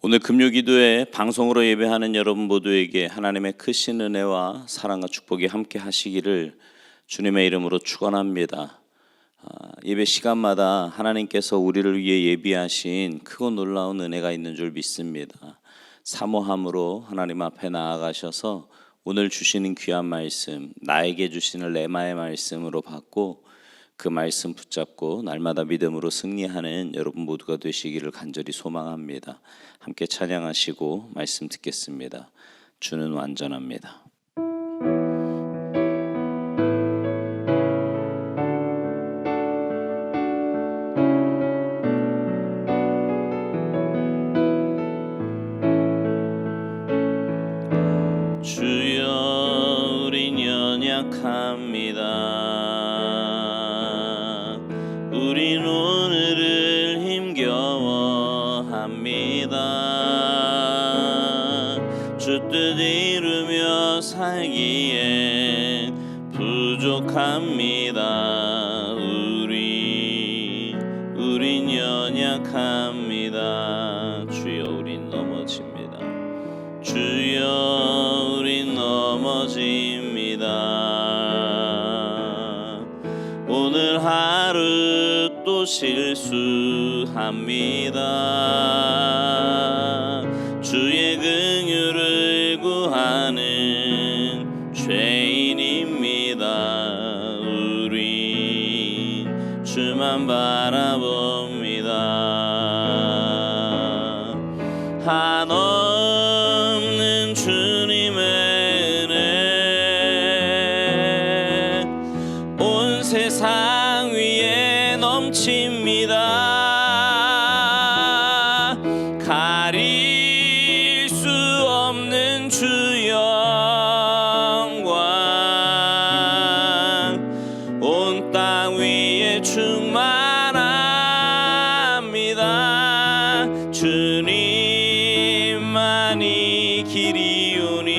오늘 금요기도에 방송으로 예배하는 여러분 모두에게 하나님의 크신 은혜와 사랑과 축복이 함께 하시기를 주님의 이름으로 축원합니다. 예배 시간마다 하나님께서 우리를 위해 예비하신 크고 놀라운 은혜가 있는 줄 믿습니다. 사모함으로 하나님 앞에 나아가셔서 오늘 주시는 귀한 말씀, 나에게 주시는 레마의 말씀으로 받고 그 말씀 붙잡고 날마다 믿음으로 승리하는 여러분 모두가 되시기를 간절히 소망합니다. 함께 찬양하시고 말씀 듣겠습니다. 주는 완전합니다. 주여 우린 연약합니다. 우린 오늘을 힘겨워합니다. 주 뜻 이루며 살기에 부족합니다. 우린 연약합니다. 주여 우린 넘어집니다. 주여 우린 넘어집니다. 오늘 하루 또 실수합니다. 주의 긍휼을 구하는 죄인입니다. 우린 주만 바라봅니다. 한없는 주님의 은혜 온 세상 위에 넘칩니다. 가릴 수 없는 주 영광 온 땅 위에 충만합니다. 주님만이 길이오니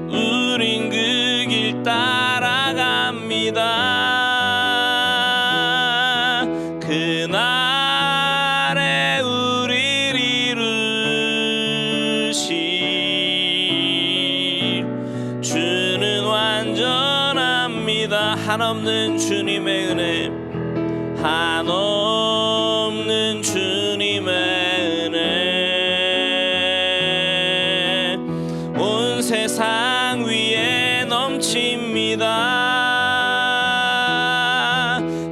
우린 그 길 따라갑니다. 그날에 우릴 이루실 주는 완전합니다. 한없는 주님의 은혜, 한없는 주님의 은혜 온 세상 위에 넘칩니다.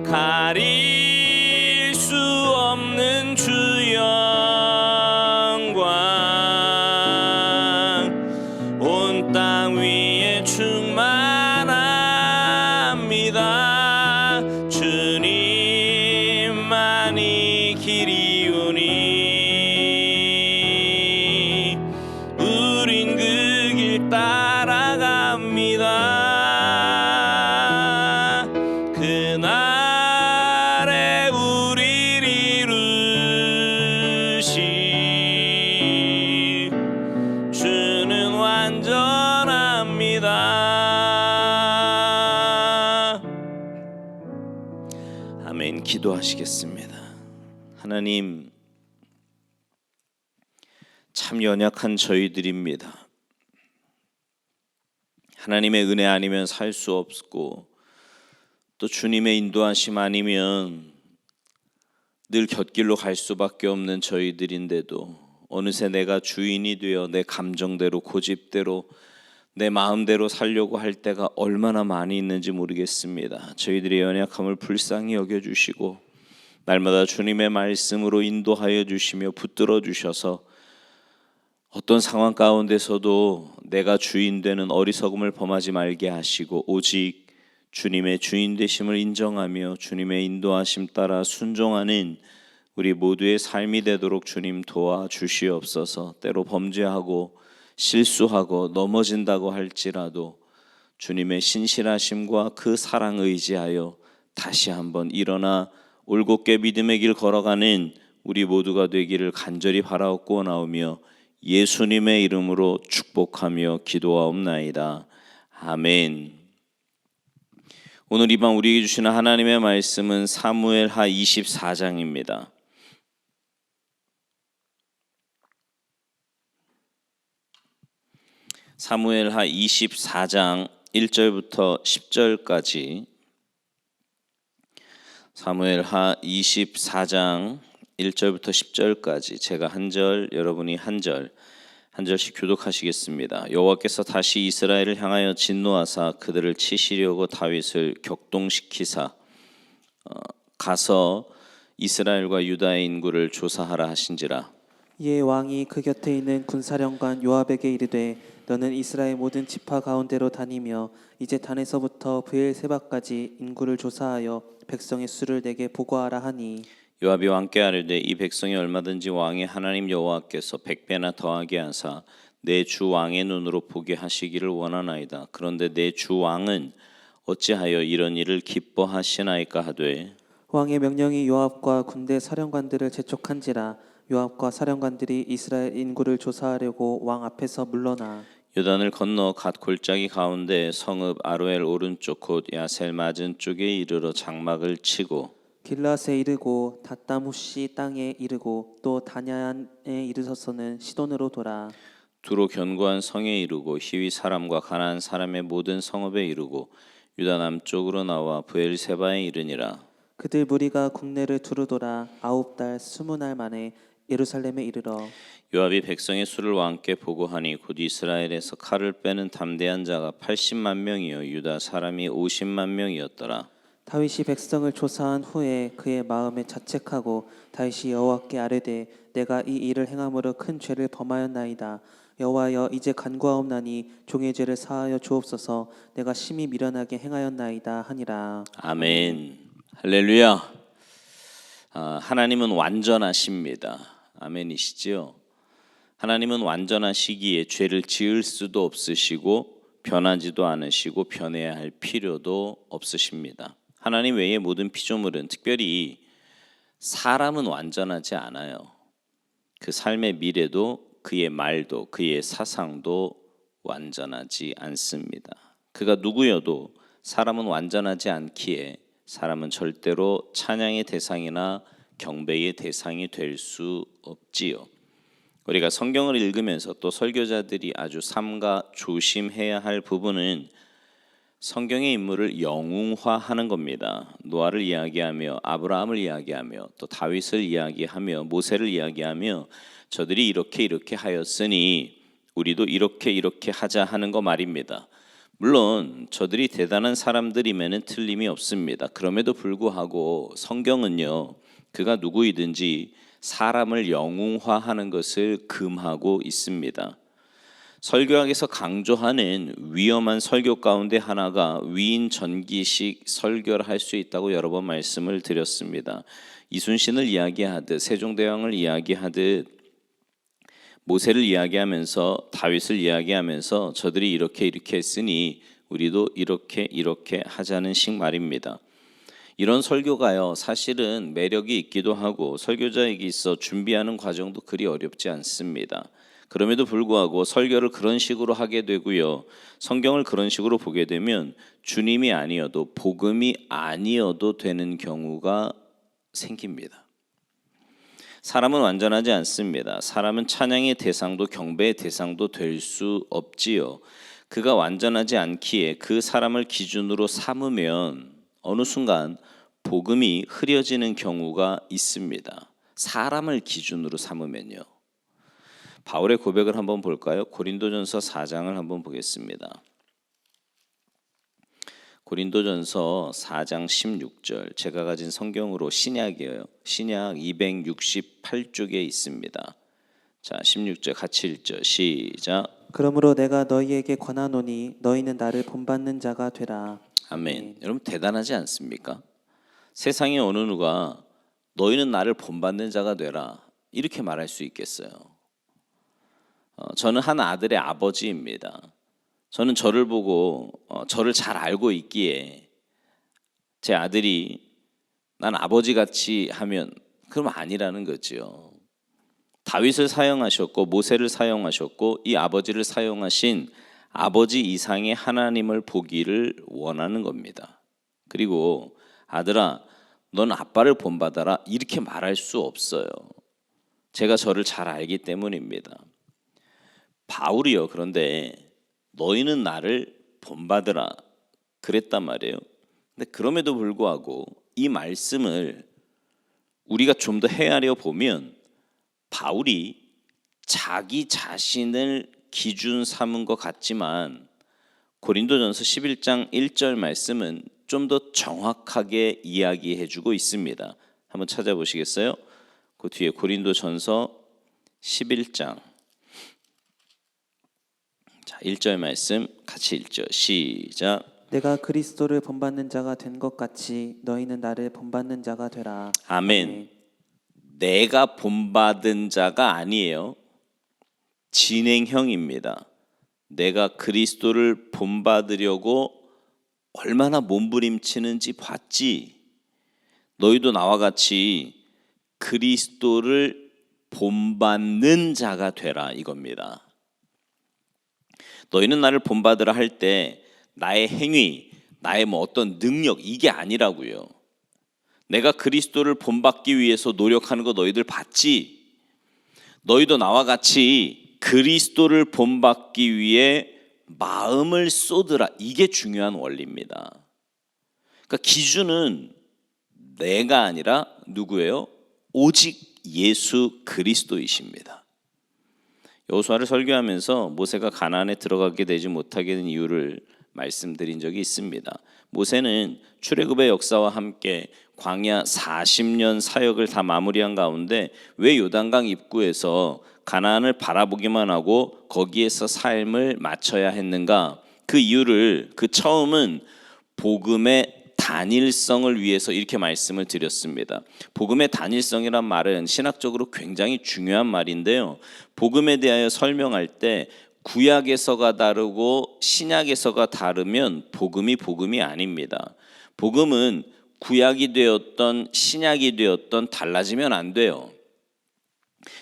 가릴 수 없는 주 영광 온 땅 위에 충만합니다. 주님만이 길이오니 우린 그 길 따라갑니다. 그날에 우릴 이루실 주는 완전합니다. 아멘. 기도하시겠습니다. 하나님, 참 연약한 저희들입니다. 하나님의 은혜 아니면 살 수 없고 또 주님의 인도하심 아니면 늘 곁길로 갈 수밖에 없는 저희들인데도 어느새 내가 주인이 되어 내 감정대로 고집대로 내 마음대로 살려고 할 때가 얼마나 많이 있는지 모르겠습니다. 저희들의 연약함을 불쌍히 여겨주시고 날마다 주님의 말씀으로 인도하여 주시며 붙들어 주셔서 어떤 상황 가운데서도 내가 주인 되는 어리석음을 범하지 말게 하시고 오직 주님의 주인 되심을 인정하며 주님의 인도하심 따라 순종하는 우리 모두의 삶이 되도록 주님 도와주시옵소서. 때로 범죄하고 실수하고 넘어진다고 할지라도 주님의 신실하심과 그 사랑 의지하여 다시 한번 일어나 올곧게 믿음의 길 걸어가는 우리 모두가 되기를 간절히 바라옵고 나오며 예수님의 이름으로 축복하며 기도하옵나이다. 아멘. 오늘 이 밤 우리에게 주시는 하나님의 말씀은 사무엘하 24장입니다. 사무엘하 24장 1절부터 10절까지 사무엘하 24장 1절부터 10절까지 제가 한 절, 여러분이 한 절씩 교독하시겠습니다. 여호와께서 다시 이스라엘을 향하여 진노하사 그들을 치시려고 다윗을 격동시키사 가서 이스라엘과 유다의 인구를 조사하라 하신지라. 이에 왕이 그 곁에 있는 군사령관 요압에게 이르되 너는 이스라엘 모든 지파 가운데로 다니며 이제 단에서부터 브엘세바까지 인구를 조사하여 백성의 수를 내게 보고하라 하니 요압이 왕께 아뢰되 이 백성이 얼마든지 왕의 하나님 여호와께서 100배나 더하게 하사 내 주 왕의 눈으로 보게 하시기를 원하나이다. 그런데 내 주 왕은 어찌하여 이런 일을 기뻐하시나이까 하되 왕의 명령이 요압과 군대 사령관들을 재촉한지라 요압과 사령관들이 이스라엘 인구를 조사하려고 왕 앞에서 물러나 요단을 건너 갓 골짜기 가운데 성읍 아로엘 오른쪽 곧 야셀 맞은 쪽에 이르러 장막을 치고 길라스에 이르고 닷다무시 땅에 이르고 또 다냐안에 이르러서는 시돈으로 돌아 두로 견고한 성에 이르고 히위 사람과 가나안 사람의 모든 성읍에 이르고 유다 남쪽으로 나와 브엘세바에 이르니라. 그들 무리가 국내를 두루 돌아 9달 20날 만에 예루살렘에 이르러 요압이 백성의 수를 왕께 보고하니 곧 이스라엘에서 칼을 빼는 담대한 자가 80만 명이요 유다 사람이 50만 명이었더라. 다윗이 백성을 조사한 후에 그의 마음에 자책하고 다윗이 여호와께 아뢰되 내가 이 일을 행함으로 큰 죄를 범하였나이다. 여호와여 이제 간구하옵나니 종의 죄를 사하여 주옵소서. 내가 심히 미련하게 행하였나이다 하니라. 아멘. 할렐루야. 하나님은 완전하십니다. 아멘이시지요. 하나님은 완전하시기에 죄를 지을 수도 없으시고 변하지도 않으시고 변해야 할 필요도 없으십니다. 하나님 외의 모든 피조물은 특별히 사람은 완전하지 않아요. 그 삶의 미래도 그의 말도 그의 사상도 완전하지 않습니다. 그가 누구여도 사람은 완전하지 않기에 사람은 절대로 찬양의 대상이나 경배의 대상이 될 수 없지요. 우리가 성경을 읽으면서 또 설교자들이 아주 삼가 조심해야 할 부분은 성경의 인물을 영웅화하는 겁니다. 노아를 이야기하며 아브라함을 이야기하며 또 다윗을 이야기하며 모세를 이야기하며 저들이 이렇게 하였으니 우리도 이렇게 하자 하는 거 말입니다. 물론 저들이 대단한 사람들임에는 틀림이 없습니다. 그럼에도 불구하고 성경은요, 그가 누구이든지 사람을 영웅화하는 것을 금하고 있습니다. 설교학에서 강조하는 위험한 설교 가운데 하나가 위인 전기식 설교를 할 수 있다고 여러 번 말씀을 드렸습니다. 이순신을 이야기하듯 세종대왕을 이야기하듯 모세를 이야기하면서 다윗을 이야기하면서 저들이 이렇게 했으니 우리도 이렇게 하자는 식 말입니다. 이런 설교가요 사실은 매력이 있기도 하고 설교자에게 있어 준비하는 과정도 그리 어렵지 않습니다. 그럼에도 불구하고 설교를 그런 식으로 하게 되고요 성경을 그런 식으로 보게 되면 주님이 아니어도 복음이 아니어도 되는 경우가 생깁니다. 사람은 완전하지 않습니다. 사람은 찬양의 대상도 경배의 대상도 될 수 없지요. 그가 완전하지 않기에 그 사람을 기준으로 삼으면 어느 순간 복음이 흐려지는 경우가 있습니다. 사람을 기준으로 삼으면요. 바울의 고백을 한번 볼까요? 고린도전서 4장을 한번 보겠습니다. 고린도전서 4장 16절 제가 가진 성경으로 신약이에요. 신약 268쪽에 있습니다. 자, 16절 같이 읽죠. 시작. 그러므로 내가 너희에게 권하노니 너희는 나를 본받는 자가 되라. 아멘. 여러분 대단하지 않습니까? 세상에 어느 누가 너희는 나를 본받는 자가 되라 이렇게 말할 수 있겠어요? 저는 한 아들의 아버지입니다. 저는 저를 보고 저를 잘 알고 있기에 제 아들이 난 아버지같이 하면 그럼 아니라는 거죠. 다윗을 사용하셨고 모세를 사용하셨고 이 아버지를 사용하신 아버지 이상의 하나님을 보기를 원하는 겁니다. 그리고 아들아 넌 아빠를 본받아라 이렇게 말할 수 없어요. 제가 저를 잘 알기 때문입니다. 바울이요 그런데 너희는 나를 본받으라 그랬단 말이에요. 근데 그럼에도 불구하고 이 말씀을 우리가 좀 더 헤아려 보면 바울이 자기 자신을 기준 삼은 것 같지만 고린도전서 11장 1절 말씀은 좀 더 정확하게 이야기해 주고 있습니다. 한번 찾아보시겠어요? 그 뒤에 고린도전서 11장 1절 말씀 같이 읽죠. 시작. 내가 그리스도를 본받는 자가 된 것 같이 너희는 나를 본받는 자가 되라. 아멘. 내가 본받은 자가 아니에요. 진행형입니다. 내가 그리스도를 본받으려고 얼마나 몸부림치는지 봤지. 너희도 나와 같이 그리스도를 본받는 자가 되라 이겁니다. 너희는 나를 본받으라 할 때 나의 행위, 나의 어떤 능력 이게 아니라고요. 내가 그리스도를 본받기 위해서 노력하는 거 너희들 봤지? 너희도 나와 같이 그리스도를 본받기 위해 마음을 쏟으라. 이게 중요한 원리입니다. 그러니까 기준은 내가 아니라 누구예요? 오직 예수 그리스도이십니다. 여호수아를 설교하면서 모세가 가나안에 들어가게 되지 못하게 된 이유를 말씀드린 적이 있습니다. 모세는 출애굽의 역사와 함께 광야 40년 사역을 다 마무리한 가운데 왜 요단강 입구에서 가나안을 바라보기만 하고 거기에서 삶을 마쳐야 했는가? 그 이유를 그 처음은 복음의 단일성을 위해서 이렇게 말씀을 드렸습니다. 복음의 단일성이란 말은 신학적으로 굉장히 중요한 말인데요. 복음에 대하여 설명할 때 구약에서가 다르고 신약에서가 다르면 복음이 아닙니다. 복음은 구약이 되었던 신약이 되었던 달라지면 안 돼요.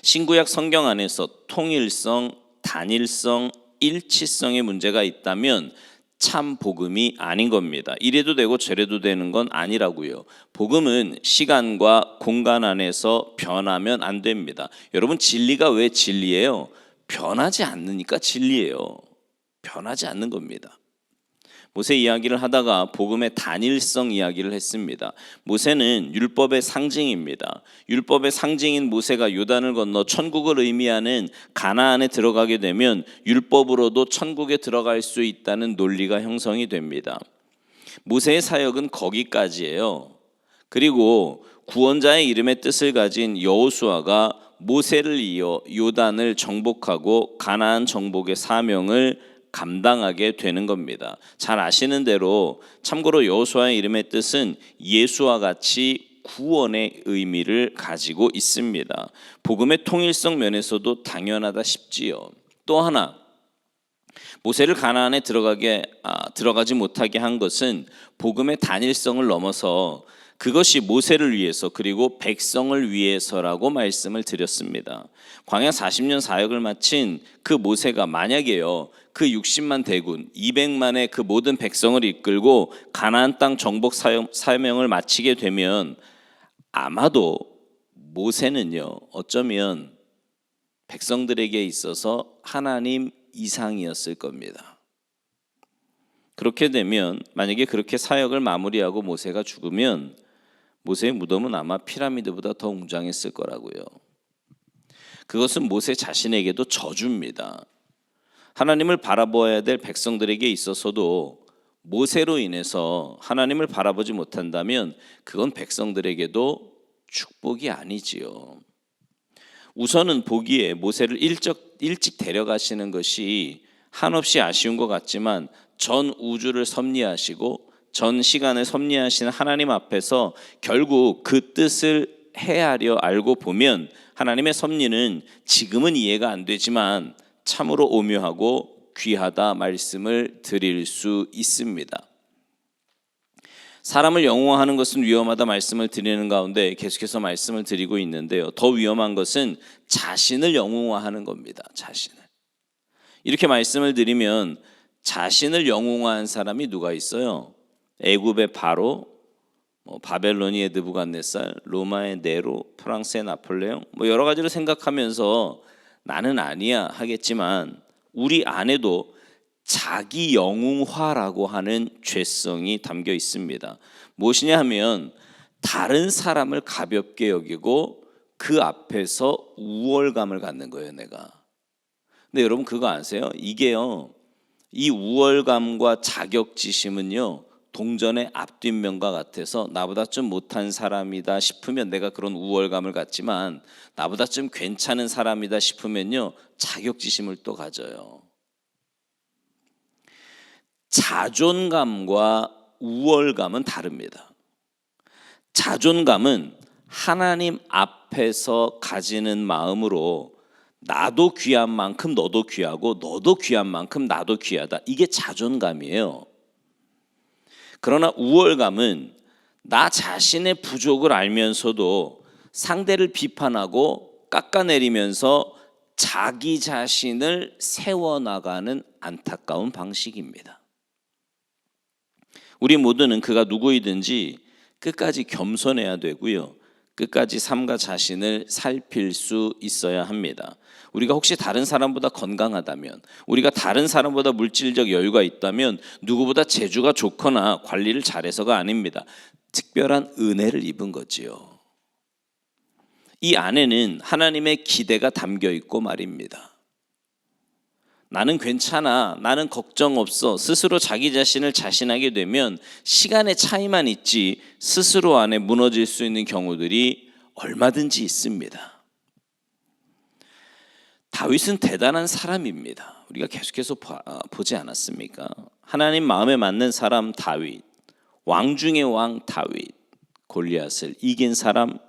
신구약 성경 안에서 통일성, 단일성, 일치성의 문제가 있다면 참 복음이 아닌 겁니다. 이래도 되고 저래도 되는 건 아니라고요. 복음은 시간과 공간 안에서 변하면 안 됩니다. 여러분 진리가 왜 진리예요? 변하지 않으니까 진리예요. 변하지 않는 겁니다. 모세 이야기를 하다가 복음의 단일성 이야기를 했습니다. 모세는 율법의 상징입니다. 율법의 상징인 모세가 요단을 건너 천국을 의미하는 가나안에 들어가게 되면 율법으로도 천국에 들어갈 수 있다는 논리가 형성이 됩니다. 모세의 사역은 거기까지예요. 그리고 구원자의 이름의 뜻을 가진 여호수아가 모세를 이어 요단을 정복하고 가나안 정복의 사명을 감당하게 되는 겁니다. 잘 아시는 대로 참고로 여호수아의 이름의 뜻은 예수와 같이 구원의 의미를 가지고 있습니다. 복음의 통일성 면에서도 당연하다 싶지요. 또 하나 모세를 가나안에 들어가지 못하게 한 것은 복음의 단일성을 넘어서 그것이 모세를 위해서 그리고 백성을 위해서라고 말씀을 드렸습니다. 광야 40년 사역을 마친 그 모세가 만약에요 그 60만 대군 200만의 그 모든 백성을 이끌고 가나안 땅 정복 사명을 마치게 되면 아마도 모세는요 어쩌면 백성들에게 있어서 하나님 이상이었을 겁니다. 그렇게 되면 만약에 그렇게 사역을 마무리하고 모세가 죽으면 모세의 무덤은 아마 피라미드보다 더 웅장했을 거라고요. 그것은 모세 자신에게도 저주입니다. 하나님을 바라보아야 될 백성들에게 있어서도 모세로 인해서 하나님을 바라보지 못한다면 그건 백성들에게도 축복이 아니지요. 우선은 보기에 모세를 일찍 데려가시는 것이 한없이 아쉬운 것 같지만 전 우주를 섭리하시고 전 시간을 섭리하시는 하나님 앞에서 결국 그 뜻을 헤아려 알고 보면 하나님의 섭리는 지금은 이해가 안 되지만 참으로 오묘하고 귀하다 말씀을 드릴 수 있습니다. 사람을 영웅화하는 것은 위험하다 말씀을 드리는 가운데 계속해서 말씀을 드리고 있는데요. 더 위험한 것은 자신을 영웅화하는 겁니다. 자신을. 이렇게 말씀을 드리면 자신을 영웅화한 사람이 누가 있어요? 애굽의 바로, 바벨론의 느부갓네살, 로마의 네로, 프랑스의 나폴레옹 여러 가지로 생각하면서 나는 아니야 하겠지만 우리 안에도 자기 영웅화라고 하는 죄성이 담겨 있습니다. 무엇이냐 하면 다른 사람을 가볍게 여기고 그 앞에서 우월감을 갖는 거예요, 내가. 근데 여러분 그거 아세요? 이게요, 이 우월감과 자격지심은요, 동전의 앞뒷면과 같아서 나보다 좀 못한 사람이다 싶으면 내가 그런 우월감을 갖지만 나보다 좀 괜찮은 사람이다 싶으면요, 자격지심을 또 가져요. 자존감과 우월감은 다릅니다. 자존감은 하나님 앞에서 가지는 마음으로 나도 귀한 만큼 너도 귀하고 너도 귀한 만큼 나도 귀하다. 이게 자존감이에요. 그러나 우월감은 나 자신의 부족을 알면서도 상대를 비판하고 깎아내리면서 자기 자신을 세워나가는 안타까운 방식입니다. 우리 모두는 그가 누구이든지 끝까지 겸손해야 되고요, 끝까지 삶과 자신을 살필 수 있어야 합니다. 우리가 혹시 다른 사람보다 건강하다면, 우리가 다른 사람보다 물질적 여유가 있다면 누구보다 재주가 좋거나 관리를 잘해서가 아닙니다. 특별한 은혜를 입은 거지요. 이 안에는 하나님의 기대가 담겨 있고 말입니다. 나는 괜찮아, 나는 걱정 없어, 스스로 자기 자신을 자신하게 되면 시간의 차이만 있지 스스로 안에 무너질 수 있는 경우들이 얼마든지 있습니다. 다윗은 대단한 사람입니다. 우리가 계속해서 보지 않았습니까? 하나님 마음에 맞는 사람 다윗, 왕 중의 왕 다윗, 골리앗을 이긴 사람.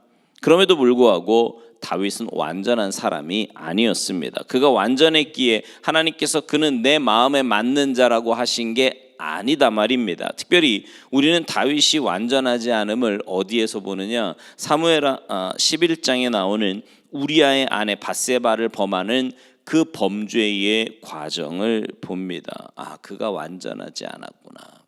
그럼에도 불구하고 다윗은 완전한 사람이 아니었습니다. 그가 완전했기에 하나님께서 그는 내 마음에 맞는 자라고 하신 게 아니다 말입니다. 특별히 우리는 다윗이 완전하지 않음을 어디에서 보느냐? 사무엘 11장에 나오는 우리아의 아내 밧세바를 범하는 그 범죄의 과정을 봅니다. 아, 그가 완전하지 않았구나.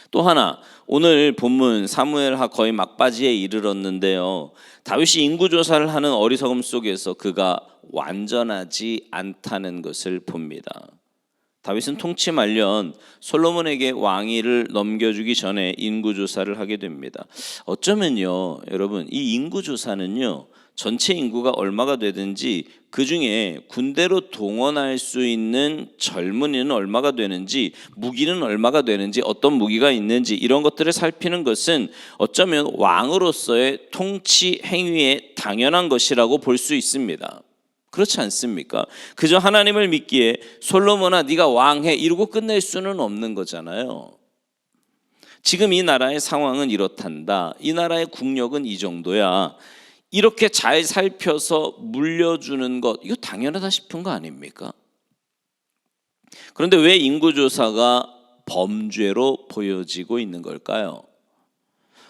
또 하나, 오늘 본문 사무엘하 거의 막바지에 이르렀는데요, 다윗이 인구조사를 하는 어리석음 속에서 그가 완전하지 않다는 것을 봅니다. 다윗은 통치 말년 솔로몬에게 왕위를 넘겨주기 전에 인구조사를 하게 됩니다. 어쩌면요, 여러분, 이 인구조사는요, 전체 인구가 얼마가 되든지 그 중에 군대로 동원할 수 있는 젊은이는 얼마가 되는지, 무기는 얼마가 되는지, 어떤 무기가 있는지 이런 것들을 살피는 것은 어쩌면 왕으로서의 통치 행위에 당연한 것이라고 볼 수 있습니다. 그렇지 않습니까? 그저 하나님을 믿기에 솔로몬아 네가 왕해 이러고 끝낼 수는 없는 거잖아요. 지금 이 나라의 상황은 이렇단다, 이 나라의 국력은 이 정도야, 이렇게 잘 살펴서 물려주는 것, 이거 당연하다 싶은 거 아닙니까? 그런데 왜 인구조사가 범죄로 보여지고 있는 걸까요?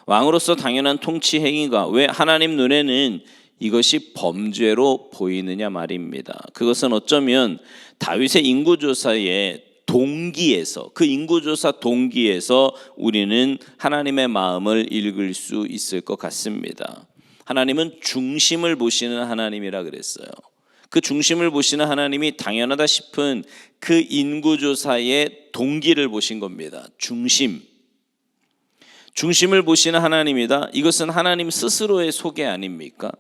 왕으로서 당연한 통치 행위가 왜 하나님 눈에는 이것이 범죄로 보이느냐 말입니다. 그것은 어쩌면 다윗의 인구조사의 동기에서, 그 인구조사 동기에서 우리는 하나님의 마음을 읽을 수 있을 것 같습니다. 하나님은 중심을 보시는 하나님이라 그랬어요. 그 중심을 보시는 하나님이 당연하다 싶은 그 인구조사의 동기를 보신 겁니다. 중심을 보시는 하나님이다. 이것은 하나님 스스로의 소개 아닙니까?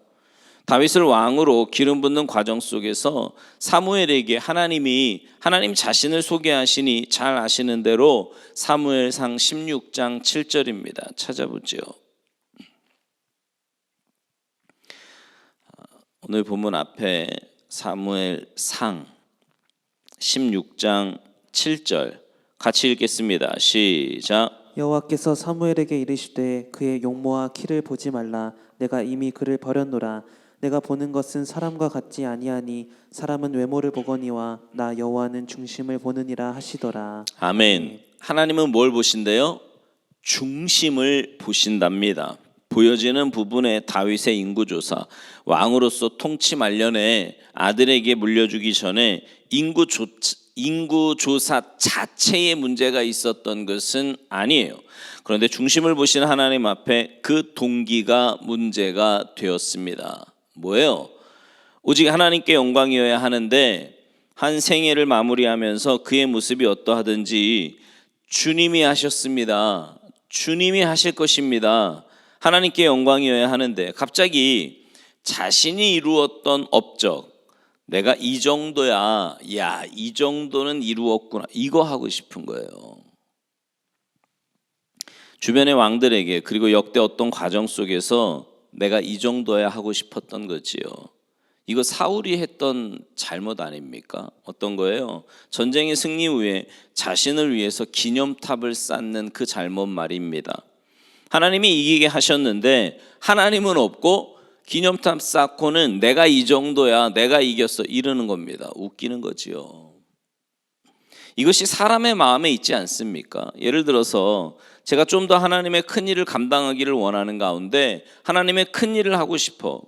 다윗을 왕으로 기름 붓는 과정 속에서 사무엘에게 하나님이 하나님 자신을 소개하시니 잘 아시는 대로 사무엘상 16장 7절입니다. 찾아보죠. 오늘 본문 앞에 사무엘상 16장 7절 같이 읽겠습니다. 시작. 여호와께서 사무엘에게 이르시되 그의 용모와 키를 보지 말라. 내가 이미 그를 버렸노라. 내가 보는 것은 사람과 같지 아니하니 사람은 외모를 보거니와 나 여호와는 중심을 보느니라 하시더라. 아멘. 하나님은 뭘 보신대요? 중심을 보신답니다. 보여지는 부분의 다윗의 인구조사, 왕으로서 통치 말년에 아들에게 물려주기 전에 인구조사 자체에 문제가 있었던 것은 아니에요. 그런데 중심을 보시는 하나님 앞에 그 동기가 문제가 되었습니다. 뭐예요? 오직 하나님께 영광이어야 하는데 한 생애를 마무리하면서 그의 모습이 어떠하든지 주님이 하셨습니다. 주님이 하실 것입니다. 하나님께 영광이어야 하는데 갑자기 자신이 이루었던 업적, 내가 이 정도야, 야, 이 정도는 이루었구나, 이거 하고 싶은 거예요. 주변의 왕들에게 그리고 역대 어떤 과정 속에서 내가 이 정도야 하고 싶었던 거지요. 이거 사울이 했던 잘못 아닙니까? 어떤 거예요? 전쟁의 승리 후에 자신을 위해서 기념탑을 쌓는 그 잘못 말입니다. 하나님이 이기게 하셨는데 하나님은 없고 기념탑 쌓고는 내가 이 정도야, 내가 이겼어, 이러는 겁니다. 웃기는 거지요. 이것이 사람의 마음에 있지 않습니까? 예를 들어서 제가 좀 더 하나님의 큰 일을 감당하기를 원하는 가운데 하나님의 큰 일을 하고 싶어.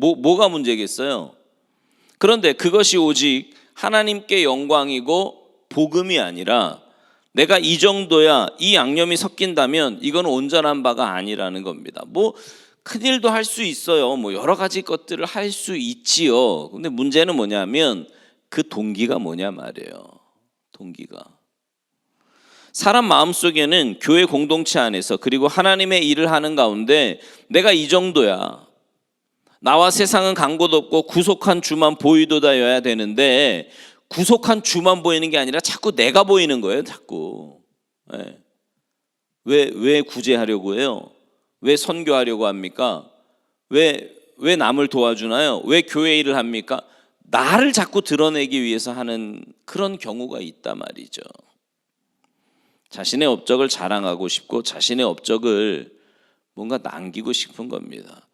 뭐가 문제겠어요? 그런데 그것이 오직 하나님께 영광이고 복음이 아니라 내가 이 정도야, 이 양념이 섞인다면 이건 온전한 바가 아니라는 겁니다. 큰일도 할 수 있어요. 여러 가지 것들을 할 수 있지요. 근데 문제는 뭐냐면 그 동기가 뭐냐 말이에요. 동기가. 사람 마음속에는 교회 공동체 안에서 그리고 하나님의 일을 하는 가운데 내가 이 정도야, 나와 세상은 간곳 없고 구속한 주만 보이도다여야 되는데 구속한 주만 보이는 게 아니라 자꾸 내가 보이는 거예요. 자꾸. 네. 왜 구제하려고 해요? 왜 선교하려고 합니까? 왜 남을 도와주나요? 왜 교회 일을 합니까? 나를 자꾸 드러내기 위해서 하는 그런 경우가 있단 말이죠. 자신의 업적을 자랑하고 싶고 자신의 업적을 뭔가 남기고 싶은 겁니다.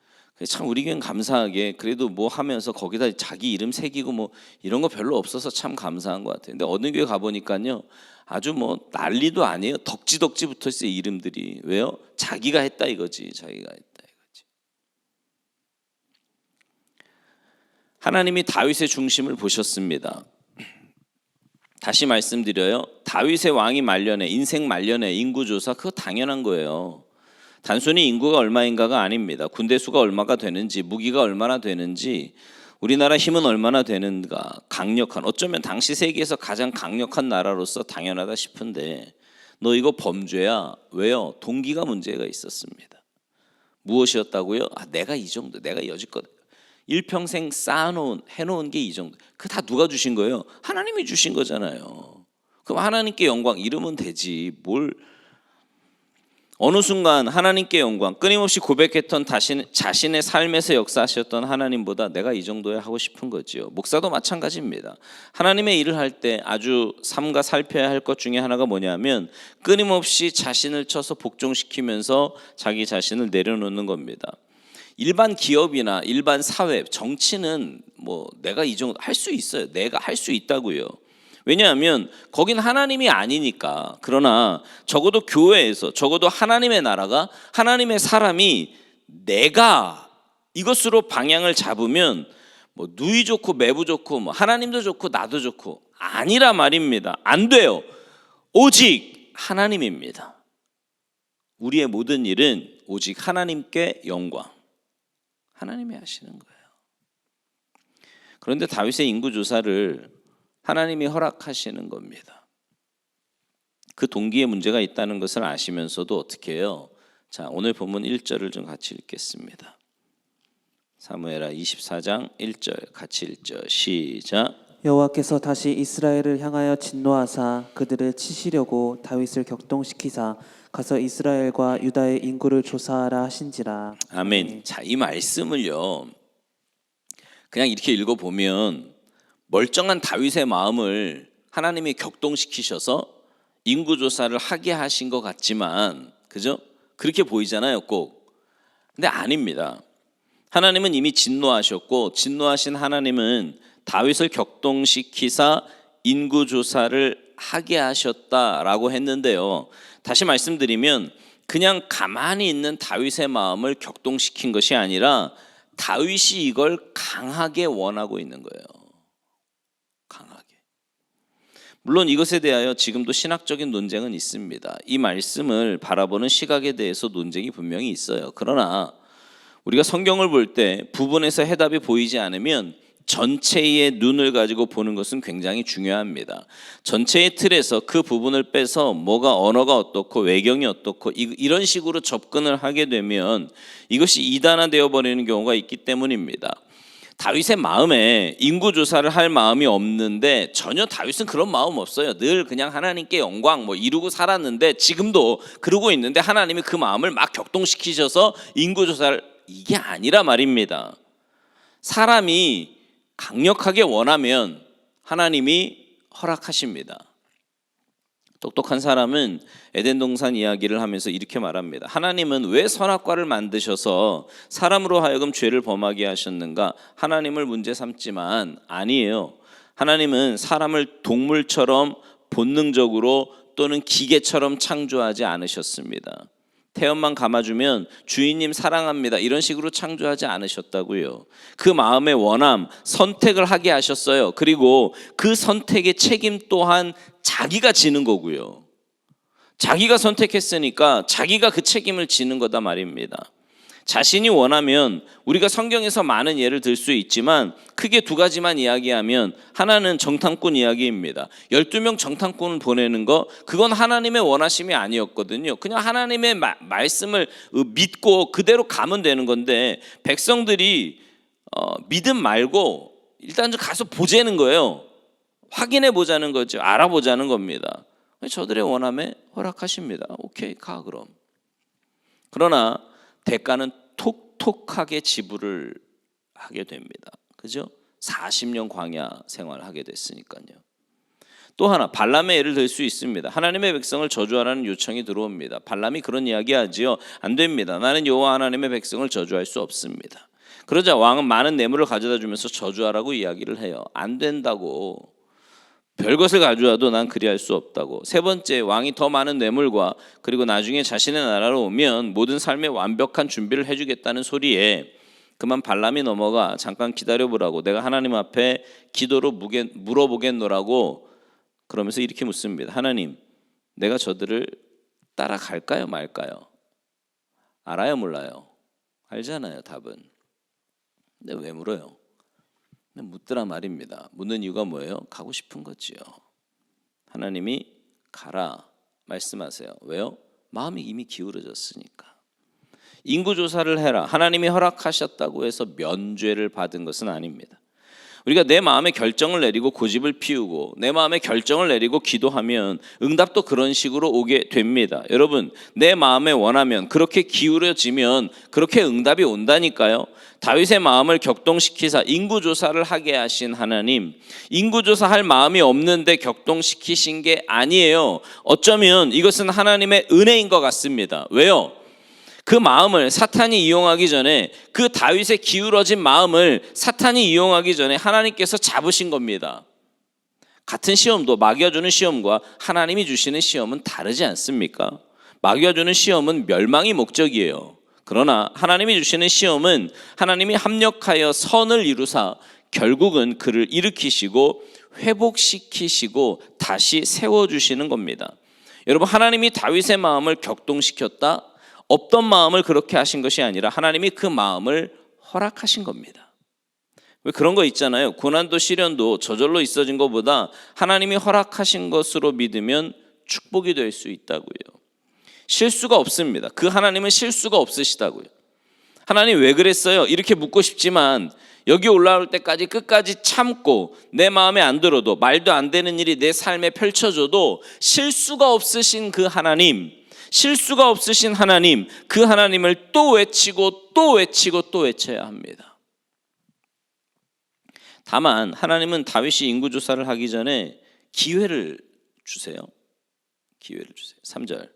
참 우리 교회는 감사하게 그래도 하면서 거기다 자기 이름 새기고 이런 거 별로 없어서 참 감사한 것 같아요. 근데 어느 교회 가보니까요, 아주 난리도 아니에요. 덕지덕지 붙어 있어요, 이름들이. 왜요? 자기가 했다 이거지. 자기가 했다 이거지. 하나님이 다윗의 중심을 보셨습니다. 다시 말씀드려요. 다윗의 왕이 말년에, 인생 말년에 인구조사, 그거 당연한 거예요. 단순히 인구가 얼마인가가 아닙니다. 군대 수가 얼마가 되는지, 무기가 얼마나 되는지, 우리나라 힘은 얼마나 되는가, 강력한, 어쩌면 당시 세계에서 가장 강력한 나라로서 당연하다 싶은데 너 이거 범죄야. 왜요? 동기가 문제가 있었습니다. 무엇이었다고요? 내가 이 정도, 내가 여지껏 일평생 해놓은 게 이 정도. 그 다 누가 주신 거예요? 하나님이 주신 거잖아요. 그럼 하나님께 영광 이러면 되지. 어느 순간 하나님께 영광, 끊임없이 고백했던 자신의 삶에서 역사하셨던 하나님보다 내가 이 정도야 하고 싶은 거지요. 목사도 마찬가지입니다. 하나님의 일을 할 때 아주 삼가 살펴야 할 것 중에 하나가 뭐냐면 끊임없이 자신을 쳐서 복종시키면서 자기 자신을 내려놓는 겁니다. 일반 기업이나 일반 사회, 정치는 내가 이 정도 할 수 있어요. 내가 할 수 있다고요. 왜냐하면 거긴 하나님이 아니니까. 그러나 적어도 교회에서, 적어도 하나님의 나라가, 하나님의 사람이 내가 이것으로 방향을 잡으면 누이 좋고 매부 좋고 하나님도 좋고 나도 좋고 아니라 말입니다. 안 돼요. 오직 하나님입니다. 우리의 모든 일은 오직 하나님께 영광, 하나님이 하시는 거예요. 그런데 다윗의 인구조사를 하나님이 허락하시는 겁니다. 그 동기에 문제가 있다는 것을 아시면서도 어떻게 해요? 자, 오늘 본문 1절을 좀 같이 읽겠습니다. 사무엘하 24장 1절 같이 읽죠. 시작. 여호와께서 다시 이스라엘을 향하여 진노하사 그들을 치시려고 다윗을 격동시키사 가서 이스라엘과 유다의 인구를 조사하라 하신지라. 아멘. 자, 이 말씀을요, 그냥 이렇게 읽어보면 멀쩡한 다윗의 마음을 하나님이 격동시키셔서 인구조사를 하게 하신 것 같지만, 그죠? 그렇게 보이잖아요, 꼭. 근데 아닙니다. 하나님은 이미 진노하셨고, 진노하신 하나님은 다윗을 격동시키사 인구조사를 하게 하셨다라고 했는데요. 다시 말씀드리면 그냥 가만히 있는 다윗의 마음을 격동시킨 것이 아니라 다윗이 이걸 강하게 원하고 있는 거예요. 강하게. 물론 이것에 대하여 지금도 신학적인 논쟁은 있습니다. 이 말씀을 바라보는 시각에 대해서 논쟁이 분명히 있어요. 그러나 우리가 성경을 볼 때 부분에서 해답이 보이지 않으면 전체의 눈을 가지고 보는 것은 굉장히 중요합니다. 전체의 틀에서 그 부분을 빼서 뭐가 언어가 어떻고 외경이 어떻고 이런 식으로 접근을 하게 되면 이것이 이단화되어 버리는 경우가 있기 때문입니다. 다윗의 마음에 인구조사를 할 마음이 없는데 전혀 다윗은 그런 마음 없어요. 늘 그냥 하나님께 영광 이루고 살았는데 지금도 그러고 있는데 하나님이 그 마음을 막 격동시키셔서 인구조사를 이게 아니라 말입니다. 사람이 강력하게 원하면 하나님이 허락하십니다. 똑똑한 사람은 에덴 동산 이야기를 하면서 이렇게 말합니다. 하나님은 왜 선악과를 만드셔서 사람으로 하여금 죄를 범하게 하셨는가? 하나님을 문제 삼지만 아니에요. 하나님은 사람을 동물처럼 본능적으로 또는 기계처럼 창조하지 않으셨습니다. 태연만 감아주면 주인님 사랑합니다 이런 식으로 창조하지 않으셨다고요. 그 마음의 원함, 선택을 하게 하셨어요. 그리고 그 선택의 책임 또한 자기가 지는 거고요. 자기가 선택했으니까 자기가 그 책임을 지는 거다 말입니다. 자신이 원하면 우리가 성경에서 많은 예를 들 수 있지만 크게 두 가지만 이야기하면 하나는 정탐꾼 이야기입니다. 12명 정탐꾼을 보내는 거 그건 하나님의 원하심이 아니었거든요. 그냥 하나님의 말씀을 믿고 그대로 가면 되는 건데 백성들이 믿음 말고 일단 좀 가서 보자는 거예요. 확인해 보자는 거죠. 알아보자는 겁니다. 저들의 원함에 허락하십니다. 오케이 가 그럼. 그러나 대가는 톡톡하게 지불을 하게 됩니다. 그죠? 40년 광야 생활을 하게 됐으니까요. 또 하나 발람의 예를 들 수 있습니다. 하나님의 백성을 저주하라는 요청이 들어옵니다. 발람이 그런 이야기하지요. 안 됩니다. 나는 여호와 하나님의 백성을 저주할 수 없습니다. 그러자 왕은 많은 뇌물을 가져다 주면서 저주하라고 이야기를 해요. 안 된다고. 별것을 가져와도 난 그리할 수 없다고. 세 번째, 왕이 더 많은 뇌물과 그리고 나중에 자신의 나라로 오면 모든 삶의 완벽한 준비를 해주겠다는 소리에 그만 발람이 넘어가 잠깐 기다려보라고 내가 하나님 앞에 기도로 물어보겠노라고 그러면서 이렇게 묻습니다. 하나님, 내가 저들을 따라갈까요 말까요? 알아요 몰라요? 알잖아요 답은. 근데 왜 물어요? 묻더라 말입니다. 묻는 이유가 뭐예요? 가고 싶은 거지요. 하나님이 가라 말씀하세요. 왜요? 마음이 이미 기울어졌으니까. 인구조사를 해라. 하나님이 허락하셨다고 해서 면죄를 받은 것은 아닙니다. 우리가 내 마음의 결정을 내리고 고집을 피우고 내 마음의 결정을 내리고 기도하면 응답도 그런 식으로 오게 됩니다. 여러분, 내 마음에 원하면 그렇게 기울어지면 그렇게 응답이 온다니까요. 다윗의 마음을 격동시키사 인구조사를 하게 하신 하나님, 인구조사할 마음이 없는데 격동시키신 게 아니에요. 어쩌면 이것은 하나님의 은혜인 것 같습니다. 왜요? 그 마음을 사탄이 이용하기 전에 그 다윗의 기울어진 마음을 사탄이 이용하기 전에 하나님께서 잡으신 겁니다. 같은 시험도 마귀가 주는 시험과 하나님이 주시는 시험은 다르지 않습니까? 마귀가 주는 시험은 멸망이 목적이에요. 그러나 하나님이 주시는 시험은 하나님이 합력하여 선을 이루사 결국은 그를 일으키시고 회복시키시고 다시 세워주시는 겁니다. 여러분, 하나님이 다윗의 마음을 격동시켰다? 없던 마음을 그렇게 하신 것이 아니라 하나님이 그 마음을 허락하신 겁니다. 왜 그런 거 있잖아요. 고난도 시련도 저절로 있어진 것보다 하나님이 허락하신 것으로 믿으면 축복이 될 수 있다고요. 실수가 없습니다. 그 하나님은 실수가 없으시다고요. 하나님 왜 그랬어요? 이렇게 묻고 싶지만 여기 올라올 때까지 끝까지 참고 내 마음에 안 들어도 말도 안 되는 일이 내 삶에 펼쳐져도 실수가 없으신 그 하나님, 실수가 없으신 하나님, 그 하나님을 또 외치고 또 외치고 또 외쳐야 합니다. 다만 하나님은 다윗이 인구조사를 하기 전에 기회를 주세요. 기회를 주세요. 3절,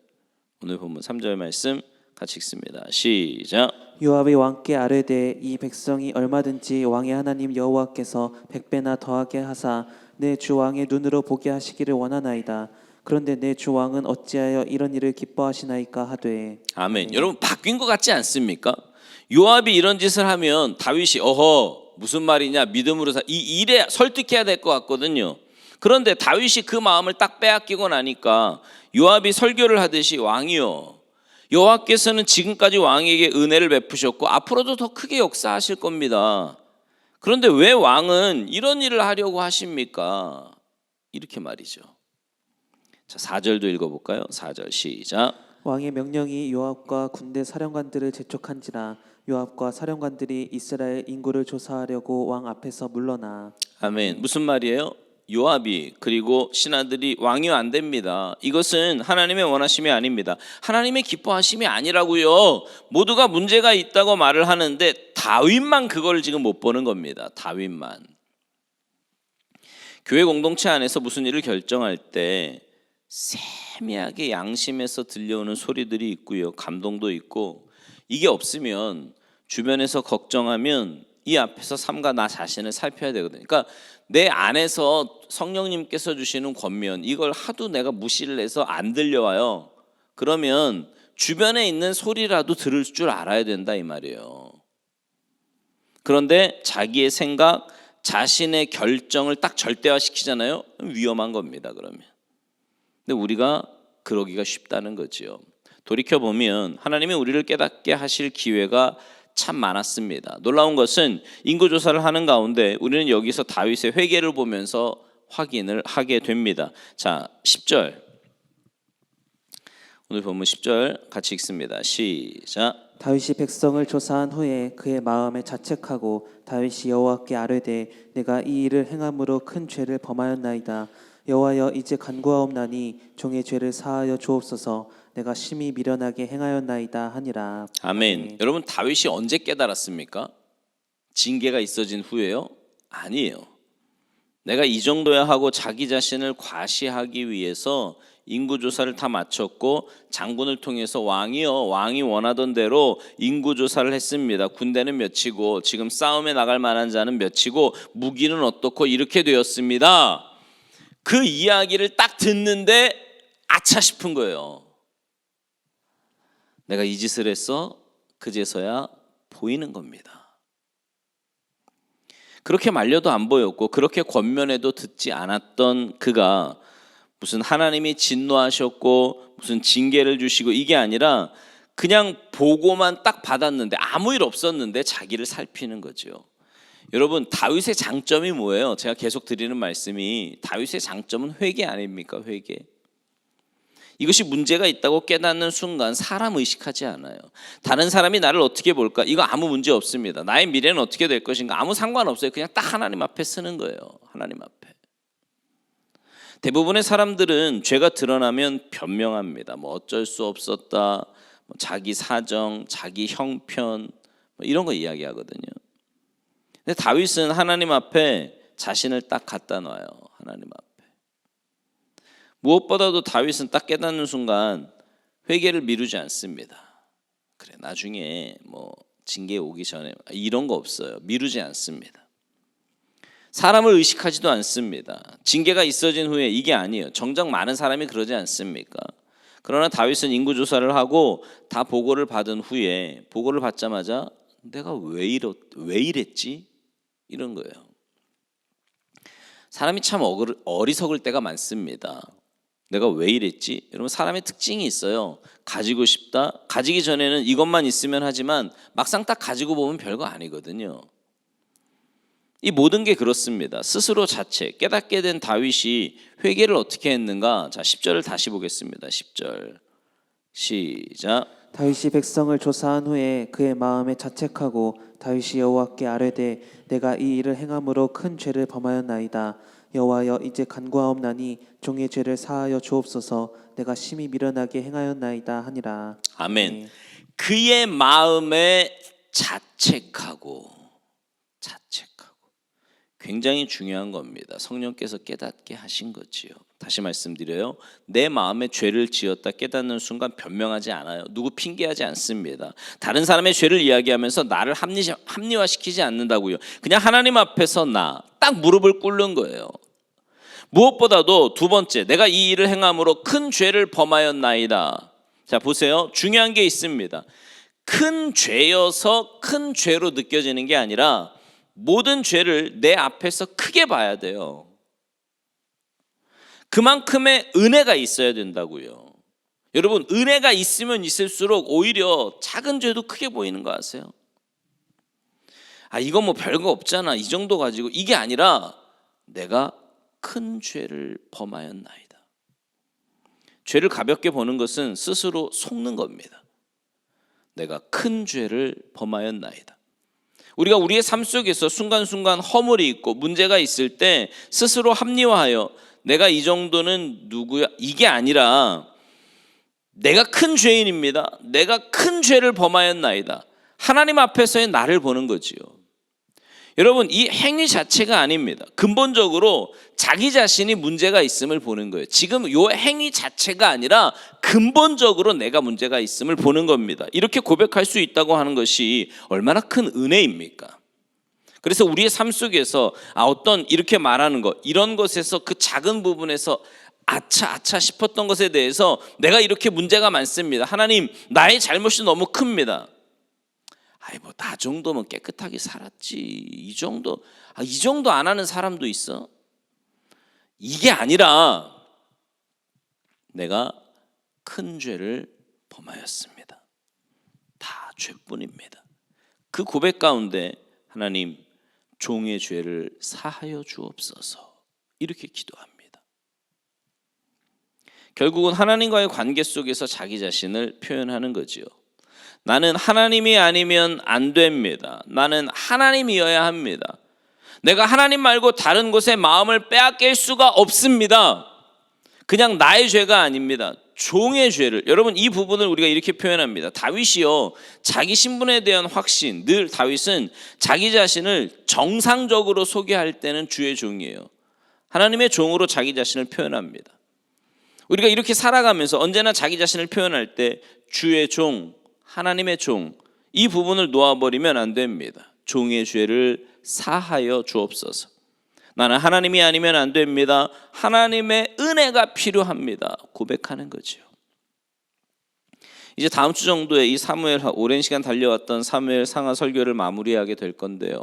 오늘 본문 3절 말씀 같이 읽습니다. 시작. 요압이 왕께 아뢰되 이 백성이 얼마든지 왕의 하나님 여호와께서 100배나 더하게 하사 내 주 왕의 눈으로 보게 하시기를 원하나이다. 그런데 내 주 왕은 어찌하여 이런 일을 기뻐하시나이까 하되. 아멘. 여러분, 바뀐 것 같지 않습니까? 요압이 이런 짓을 하면 다윗이 어허 무슨 말이냐 믿음으로 이 일에 설득해야 될 것 같거든요. 그런데 다윗이 그 마음을 딱 빼앗기고 나니까 요압이 설교를 하듯이 왕이요, 여호와께서는 지금까지 왕에게 은혜를 베푸셨고 앞으로도 더 크게 역사하실 겁니다. 그런데 왜 왕은 이런 일을 하려고 하십니까? 이렇게 말이죠. 자, 4절도 읽어볼까요? 4절 시작. 왕의 명령이 요압과 군대 사령관들을 재촉한지라 요압과 사령관들이 이스라엘 인구를 조사하려고 왕 앞에서 물러나. 아멘. 무슨 말이에요? 요압이 그리고 신하들이 왕이 안 됩니다. 이것은 하나님의 원하심이 아닙니다. 하나님의 기뻐하심이 아니라고요. 모두가 문제가 있다고 말을 하는데 다윗만 그걸 지금 못 보는 겁니다. 다윗만. 교회 공동체 안에서 무슨 일을 결정할 때 세미하게 양심에서 들려오는 소리들이 있고요. 감동도 있고, 이게 없으면 주변에서 걱정하면 이 앞에서 삼가 나 자신을 살펴야 되거든요. 그러니까 내 안에서 성령님께서 주시는 권면, 이걸 하도 내가 무시를 해서 안 들려와요. 그러면 주변에 있는 소리라도 들을 줄 알아야 된다 이 말이에요. 그런데 자기의 생각, 자신의 결정을 딱 절대화시키잖아요. 위험한 겁니다. 그러면. 근데 우리가 그러기가 쉽다는 거지요. 돌이켜보면 하나님이 우리를 깨닫게 하실 기회가 참 많았습니다. 놀라운 것은 인구조사를 하는 가운데 우리는 여기서 다윗의 회개를 보면서 확인을 하게 됩니다. 자, 10절. 오늘 본문 10절 같이 읽습니다. 시작. 다윗이 백성을 조사한 후에 그의 마음에 자책하고 다윗이 여호와께 아뢰되 내가 이 일을 행함으로 큰 죄를 범하였나이다. 여호와여 이제 간구하옵나니 종의 죄를 사하여 주옵소서. 내가 심히 미련하게 행하였나이다 하니라. 아멘. 여러분, 다윗이 언제 깨달았습니까? 징계가 있어진 후에요? 아니에요. 내가 이 정도야 하고 자기 자신을 과시하기 위해서 인구조사를 다 마쳤고 장군을 통해서 왕이 원하던 대로 인구조사를 했습니다. 군대는 몇이고 지금 싸움에 나갈 만한 자는 몇이고 무기는 어떻고 이렇게 되었습니다. 그 이야기를 딱 듣는데 아차 싶은 거예요. 내가 이 짓을 했어? 그제서야 보이는 겁니다. 그렇게 말려도 안 보였고 그렇게 권면해도 듣지 않았던 그가 무슨 하나님이 진노하셨고 무슨 징계를 주시고 이게 아니라 그냥 보고만 딱 받았는데 아무 일 없었는데 자기를 살피는 거죠. 여러분, 다윗의 장점이 뭐예요? 제가 계속 드리는 말씀이 다윗의 장점은 회개 아닙니까? 회개. 이것이 문제가 있다고 깨닫는 순간 사람 의식하지 않아요. 다른 사람이 나를 어떻게 볼까? 이거 아무 문제 없습니다. 나의 미래는 어떻게 될 것인가? 아무 상관없어요. 그냥 딱 하나님 앞에 쓰는 거예요. 하나님 앞에. 대부분의 사람들은 죄가 드러나면 변명합니다. 뭐 어쩔 수 없었다, 뭐 자기 사정, 자기 형편, 뭐 이런 거 이야기하거든요. 근데 다윗은 하나님 앞에 자신을 딱 갖다 놔요. 하나님 앞에. 무엇보다도 다윗은 딱 깨닫는 순간 회개를 미루지 않습니다. 그래, 나중에 뭐 징계 오기 전에 이런 거 없어요. 미루지 않습니다. 사람을 의식하지도 않습니다. 징계가 있어진 후에 이게 아니에요. 정작 많은 사람이 그러지 않습니까? 그러나 다윗은 인구조사를 하고 다 보고를 받은 후에 보고를 받자마자 내가 왜 이랬지? 이런 거예요. 사람이 참 어리석을 때가 많습니다. 내가 왜 이랬지? 여러분, 사람의 특징이 있어요. 가지고 싶다. 가지기 전에는 이것만 있으면 하지만 막상 딱 가지고 보면 별거 아니거든요. 이 모든 게 그렇습니다. 스스로 자책, 깨닫게 된 다윗이 회개를 어떻게 했는가? 자, 10절을 다시 보겠습니다. 10절 시작. 다윗이 백성을 조사한 후에 그의 마음에 자책하고 다윗이 여호와께 아뢰되 내가 이 일을 행함으로 큰 죄를 범하였나이다. 여호와여 이제 간구하옵나니 종의 죄를 사하여 주옵소서. 내가 심히 미련하게 행하였나이다 하니라. 아멘. 그의 마음에 자책하고 굉장히 중요한 겁니다. 성령께서 깨닫게 하신 거지요. 다시 말씀드려요. 내 마음에 죄를 지었다 깨닫는 순간 변명하지 않아요. 누구 핑계하지 않습니다. 다른 사람의 죄를 이야기하면서 나를 합리화시키지 않는다고요. 그냥 하나님 앞에서 딱 무릎을 꿇는 거예요. 무엇보다도 두 번째, 내가 이 일을 행함으로 큰 죄를 범하였나이다. 자, 보세요. 중요한 게 있습니다. 큰 죄여서 큰 죄로 느껴지는 게 아니라 모든 죄를 내 앞에서 크게 봐야 돼요. 그만큼의 은혜가 있어야 된다고요. 여러분, 은혜가 있으면 있을수록 오히려 작은 죄도 크게 보이는 거 아세요? 이거 뭐 별거 없잖아, 이 정도 가지고, 이게 아니라 내가 큰 죄를 범하였나이다. 죄를 가볍게 보는 것은 스스로 속는 겁니다. 내가 큰 죄를 범하였나이다. 우리가 우리의 삶 속에서 순간순간 허물이 있고 문제가 있을 때 스스로 합리화하여 내가 이 정도는 누구야, 이게 아니라 내가 큰 죄인입니다, 내가 큰 죄를 범하였나이다, 하나님 앞에서의 나를 보는 거지요. 여러분, 이 행위 자체가 아닙니다. 근본적으로 자기 자신이 문제가 있음을 보는 거예요. 지금 이 행위 자체가 아니라 근본적으로 내가 문제가 있음을 보는 겁니다. 이렇게 고백할 수 있다고 하는 것이 얼마나 큰 은혜입니까? 그래서 우리의 삶 속에서 어떤 이렇게 말하는 것, 이런 것에서 그 작은 부분에서 아차 싶었던 것에 대해서 내가 이렇게 문제가 많습니다. 하나님, 나의 잘못이 너무 큽니다. 뭐 나 정도면 깨끗하게 살았지, 이 정도 안 하는 사람도 있어. 이게 아니라 내가 큰 죄를 범하였습니다. 다 죄뿐입니다. 그 고백 가운데 하나님, 종의 죄를 사하여 주옵소서, 이렇게 기도합니다. 결국은 하나님과의 관계 속에서 자기 자신을 표현하는 거지요. 나는 하나님이 아니면 안 됩니다. 나는 하나님이어야 합니다. 내가 하나님 말고 다른 곳에 마음을 빼앗길 수가 없습니다. 그냥 나의 죄가 아닙니다. 종의 죄를. 여러분, 이 부분을 우리가 이렇게 표현합니다. 다윗이요, 자기 신분에 대한 확신, 늘 다윗은 자기 자신을 정상적으로 소개할 때는 주의 종이에요. 하나님의 종으로 자기 자신을 표현합니다. 우리가 이렇게 살아가면서 언제나 자기 자신을 표현할 때 주의 종, 하나님의 종, 이 부분을 놓아버리면 안 됩니다. 종의 죄를 사하여 주옵소서. 나는 하나님이 아니면 안 됩니다. 하나님의 은혜가 필요합니다. 고백하는 거죠. 이제 다음 주 정도에 이 사무엘, 오랜 시간 달려왔던 사무엘 상하 설교를 마무리하게 될 건데요,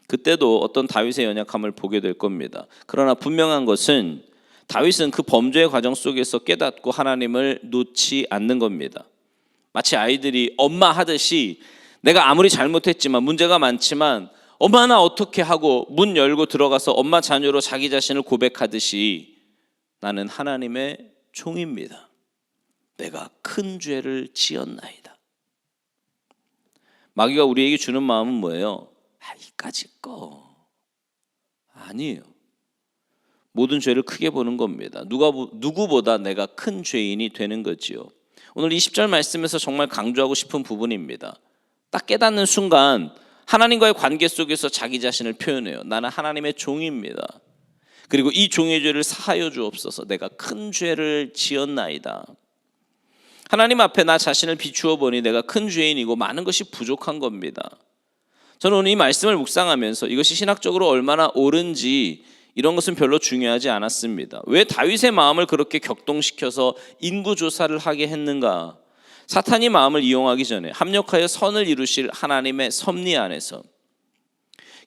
그때도 어떤 다윗의 연약함을 보게 될 겁니다. 그러나 분명한 것은 다윗은 그 범죄의 과정 속에서 깨닫고 하나님을 놓지 않는 겁니다. 마치 아이들이 엄마 하듯이 내가 아무리 잘못했지만, 문제가 많지만 엄마 나 어떻게 하고 문 열고 들어가서 엄마 자녀로 자기 자신을 고백하듯이 나는 하나님의 종입니다. 내가 큰 죄를 지었나이다. 마귀가 우리에게 주는 마음은 뭐예요? 이까짓 거 아니에요. 모든 죄를 크게 보는 겁니다. 누구보다 내가 큰 죄인이 되는 거지요. 오늘 20절 말씀에서 정말 강조하고 싶은 부분입니다. 딱 깨닫는 순간 하나님과의 관계 속에서 자기 자신을 표현해요. 나는 하나님의 종입니다. 그리고 이 종의 죄를 사하여 주옵소서. 내가 큰 죄를 지었나이다. 하나님 앞에 나 자신을 비추어 보니 내가 큰 죄인이고 많은 것이 부족한 겁니다. 저는 오늘 이 말씀을 묵상하면서 이것이 신학적으로 얼마나 옳은지 이런 것은 별로 중요하지 않았습니다. 왜 다윗의 마음을 그렇게 격동시켜서 인구조사를 하게 했는가? 사탄이 마음을 이용하기 전에 합력하여 선을 이루실 하나님의 섭리 안에서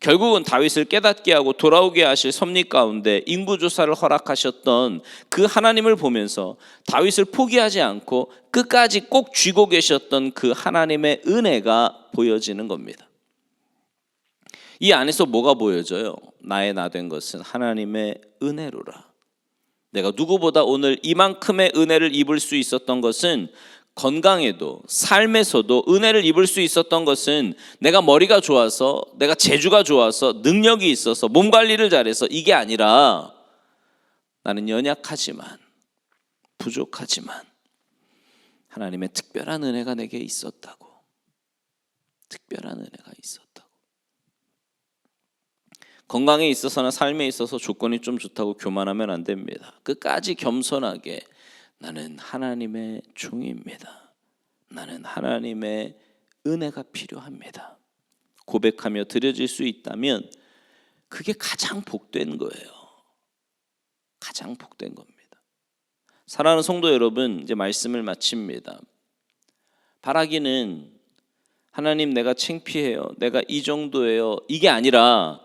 결국은 다윗을 깨닫게 하고 돌아오게 하실 섭리 가운데 인구조사를 허락하셨던 그 하나님을 보면서 다윗을 포기하지 않고 끝까지 꼭 쥐고 계셨던 그 하나님의 은혜가 보여지는 겁니다. 이 안에서 뭐가 보여져요? 나의 나 된 것은 하나님의 은혜로라. 내가 누구보다 오늘 이만큼의 은혜를 입을 수 있었던 것은, 건강에도 삶에서도 은혜를 입을 수 있었던 것은 내가 머리가 좋아서, 내가 재주가 좋아서, 능력이 있어서, 몸 관리를 잘해서 이게 아니라 나는 연약하지만, 부족하지만 하나님의 특별한 은혜가 내게 있었다고. 특별한 은혜가 있었다고. 건강에 있어서나 삶에 있어서 조건이 좀 좋다고 교만하면 안 됩니다. 끝까지 겸손하게 나는 하나님의 종입니다. 나는 하나님의 은혜가 필요합니다. 고백하며 드려질 수 있다면 그게 가장 복된 거예요. 가장 복된 겁니다. 사랑하는 성도 여러분, 이제 말씀을 마칩니다. 바라기는 하나님 내가 창피해요, 내가 이 정도예요, 이게 아니라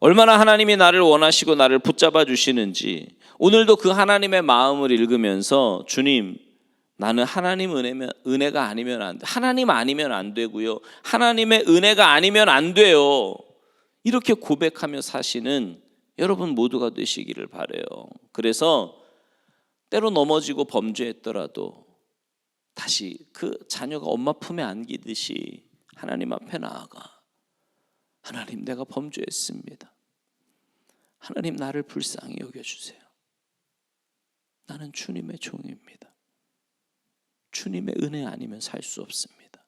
얼마나 하나님이 나를 원하시고 나를 붙잡아 주시는지 오늘도 그 하나님의 마음을 읽으면서 주님, 나는 하나님 은혜가 아니면 안 돼. 하나님 아니면 안 되고요. 하나님의 은혜가 아니면 안 돼요. 이렇게 고백하며 사시는 여러분 모두가 되시기를 바라요. 그래서 때로 넘어지고 범죄했더라도 다시 그 자녀가 엄마 품에 안기듯이 하나님 앞에 나아가, 하나님 내가 범죄했습니다. 하나님 나를 불쌍히 여겨주세요. 나는 주님의 종입니다. 주님의 은혜 아니면 살 수 없습니다.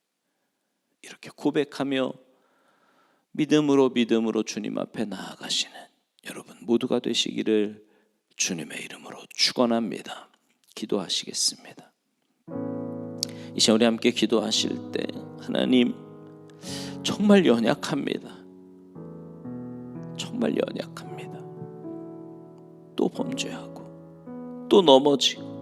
이렇게 고백하며 믿음으로 주님 앞에 나아가시는 여러분 모두가 되시기를 주님의 이름으로 축원합니다. 기도하시겠습니다. 이 시간 우리 함께 기도하실 때 하나님 정말 연약합니다. 정말 연약합니다. 또 범죄하고 또 넘어지고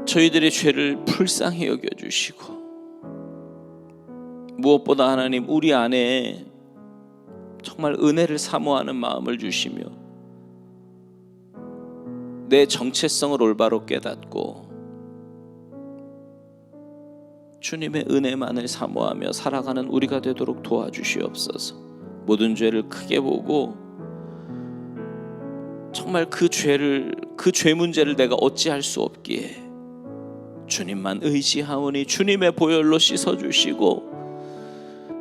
저희들의 죄를 불쌍히 여겨주시고 무엇보다 하나님 우리 안에 정말 은혜를 사모하는 마음을 주시며 내 정체성을 올바로 깨닫고 주님의 은혜만을 사모하며 살아가는 우리가 되도록 도와주시옵소서. 모든 죄를 크게 보고 정말 그 죄 문제를 내가 어찌할 수 없기에 주님만 의지하오니 주님의 보혈로 씻어주시고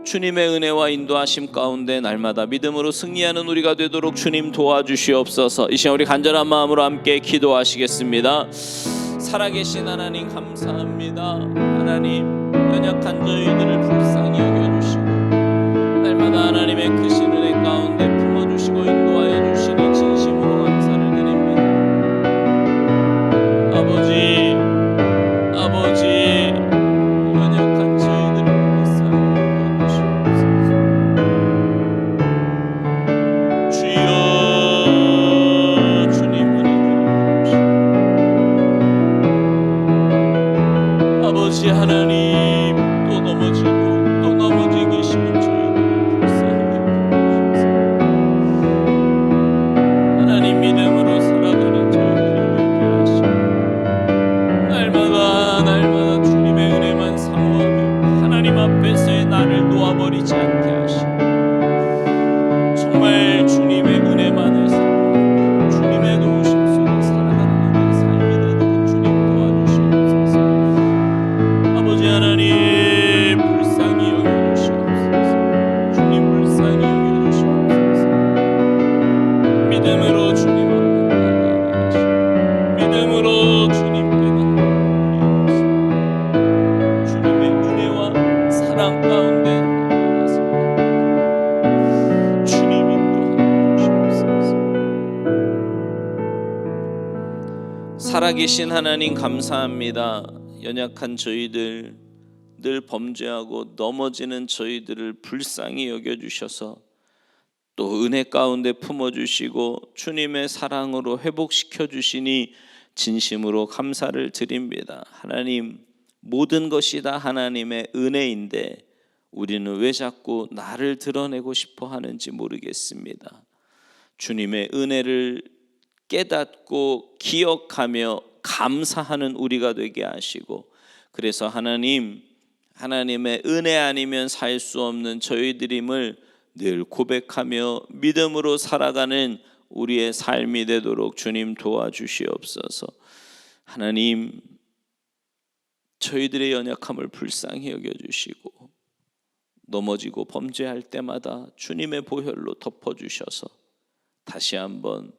주님의 은혜와 인도하심 가운데 날마다 믿음으로 승리하는 우리가 되도록 주님 도와주시옵소서. 이 시간 우리 간절한 마음으로 함께 기도하시겠습니다. 살아계신 하나님 감사합니다. 하나님 연약한 저희들을 불쌍히 여겨주시고 날마다 하나님의 크신 은혜 가운데 품어주시고 인도하여 주시니 진심으로 감사를 드립니다. 아버지 연약한 저희들을 불쌍히 여겨주시옵소서. 주여 주님 은혜 주시옵소서. 아버지 하나님 또 넘어지기 쉬운 저희들을 불쌍히 여겨주시옵소서. 하나님 믿음으로 살아가는 저희들을 되게 하시고 날마다 주님의 은혜만 사모하며 하나님 앞에서의 나를 놓아버리지 않게 하시고 정말 주님의 은혜만을 사모하며 주님의 도우심 속에 살아가는 우리의 삶이 되도록 주님 도와주시옵소서. 아버지 하나님 불쌍히 여겨주시옵소서. 주님 불쌍히 여겨주시옵소서. 믿음으로 주님 앞에 나아가게 하시고 믿음으로 주님께 주님의 은혜와 사랑 가운데 나아가서 주님 인도하여 주시옵소서. 살아계신 하나님 감사합니다. 연약한 저희들 늘 범죄하고 넘어지는 저희들을 불쌍히 여겨주셔서 또 은혜 가운데 품어주시고 주님의 사랑으로 회복시켜 주시니 진심으로 감사를 드립니다. 하나님 모든 것이 다 하나님의 은혜인데 우리는 왜 자꾸 나를 드러내고 싶어 하는지 모르겠습니다. 주님의 은혜를 깨닫고 기억하며 감사하는 우리가 되게 하시고 그래서 하나님의 은혜 아니면 살 수 없는 저희들임을 늘 고백하며 믿음으로 살아가는 우리의 삶이 되도록 주님 도와주시옵소서. 하나님 저희들의 연약함을 불쌍히 여겨주시고 넘어지고 범죄할 때마다 주님의 보혈로 덮어주셔서 다시 한번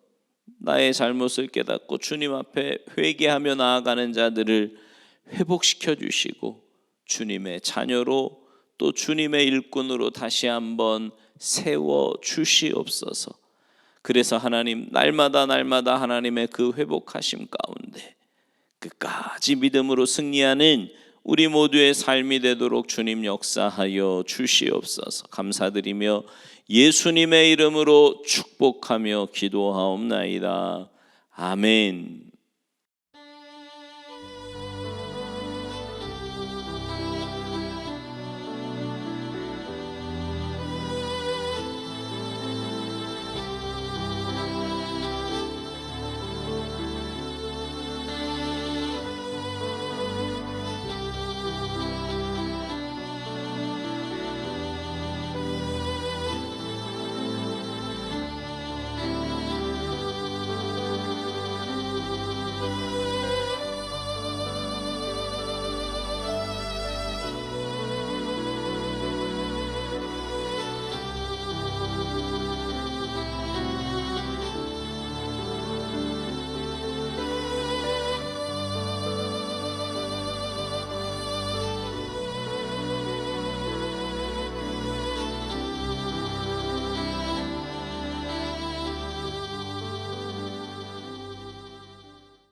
나의 잘못을 깨닫고 주님 앞에 회개하며 나아가는 자들을 회복시켜 주시고 주님의 자녀로 또 주님의 일꾼으로 다시 한번 세워 주시옵소서. 그래서 하나님 날마다 하나님의 그 회복하심 가운데 끝까지 믿음으로 승리하는 우리 모두의 삶이 되도록 주님 역사하여 주시옵소서. 감사드리며 예수님의 이름으로 축복하며 기도하옵나이다. 아멘.